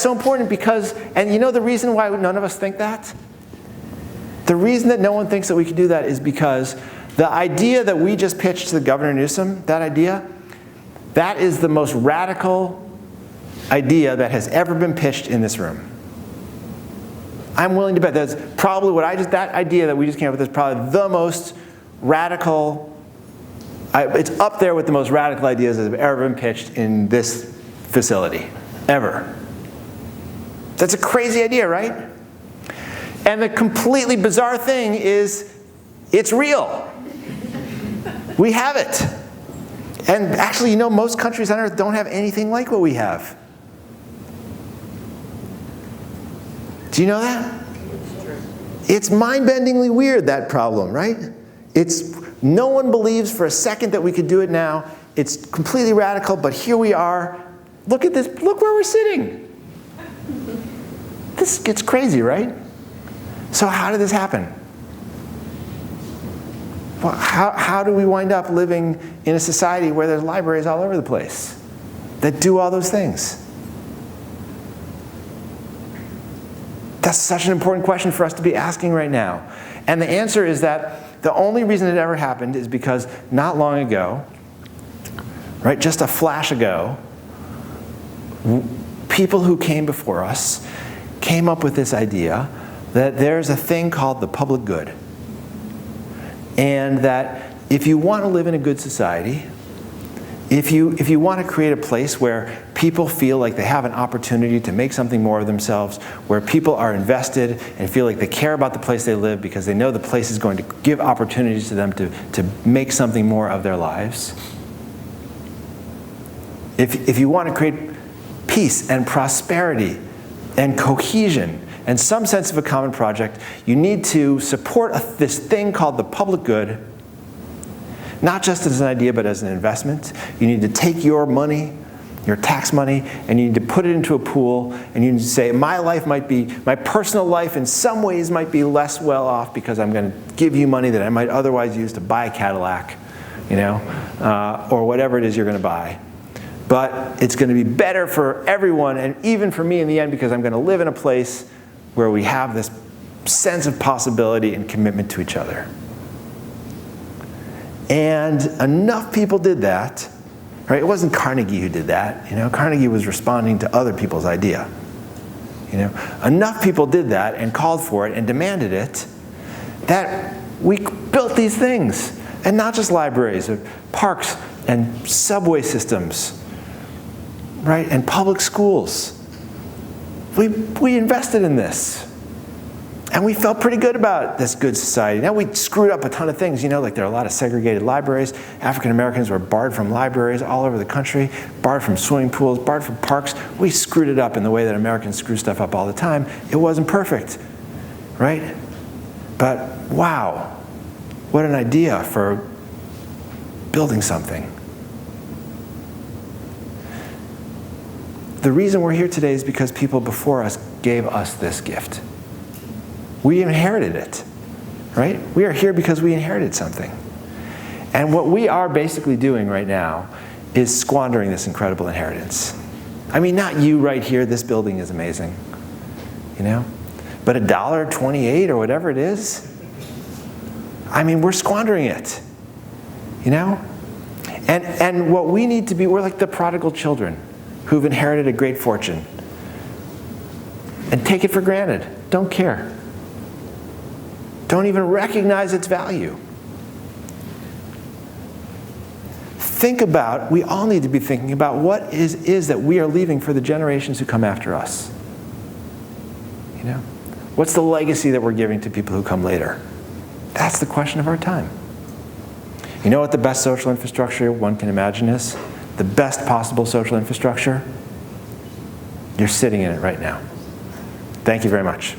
So important because, and you know the reason why none of us think that? The reason that no one thinks that we can do that is because the idea that we just pitched to the Governor Newsom, that idea, that is the most radical idea that has ever been pitched in this room. I'm willing to bet that's probably that idea that we just came up with is probably the most radical, it's up there with the most radical ideas that have ever been pitched in this facility, ever. That's a crazy idea, right? And the completely bizarre thing is, it's real. We have it. And actually, you know, most countries on earth don't have anything like what we have. Do you know that? It's mind-bendingly weird, that problem, right? No one believes for a second that we could do it now. It's completely radical, but here we are. Look at this, look where we're sitting. This gets crazy, right? So how did this happen? Well, how do we wind up living in a society where there's libraries all over the place that do all those things? That's such an important question for us to be asking right now. And the answer is that the only reason it ever happened is because not long ago, right, just a flash ago, people who came before us came up with this idea that there's a thing called the public good. And that if you want to live in a good society, if you want to create a place where people feel like they have an opportunity to make something more of themselves, where people are invested and feel like they care about the place they live because they know the place is going to give opportunities to them to make something more of their lives. If you want to create peace and prosperity and cohesion and some sense of a common project, you need to support this thing called the public good, not just as an idea, but as an investment. You need to take your money, your tax money, and you need to put it into a pool, and you need to say, my personal life in some ways might be less well off because I'm going to give you money that I might otherwise use to buy a Cadillac, you know, or whatever it is you're going to buy. But it's going to be better for everyone, and even for me in the end, because I'm going to live in a place where we have this sense of possibility and commitment to each other. And enough people did that, right? It wasn't Carnegie who did that. You know, Carnegie was responding to other people's idea. You know, enough people did that and called for it and demanded it that we built these things. And not just libraries, but parks and subway systems, right? And public schools. We invested in this. And we felt pretty good about this good society. Now we screwed up a ton of things, you know, like there are a lot of segregated libraries. African Americans were barred from libraries all over the country, barred from swimming pools, barred from parks. We screwed it up in the way that Americans screw stuff up all the time. It wasn't perfect, right? But wow, what an idea for building something. The reason we're here today is because people before us gave us this gift. We inherited it, right? We are here because we inherited something. And what we are basically doing right now is squandering this incredible inheritance. I mean, not you right here, this building is amazing, you know? But $1.28 or whatever it is, I mean, we're squandering it, you know? And what we need to be, we're like the prodigal children who've inherited a great fortune and take it for granted, don't care. Don't even recognize its value. Think about, we all need to be thinking about what is that we are leaving for the generations who come after us. You know? What's the legacy that we're giving to people who come later? That's the question of our time. You know what the best social infrastructure one can imagine is? The best possible social infrastructure? You're sitting in it right now. Thank you very much.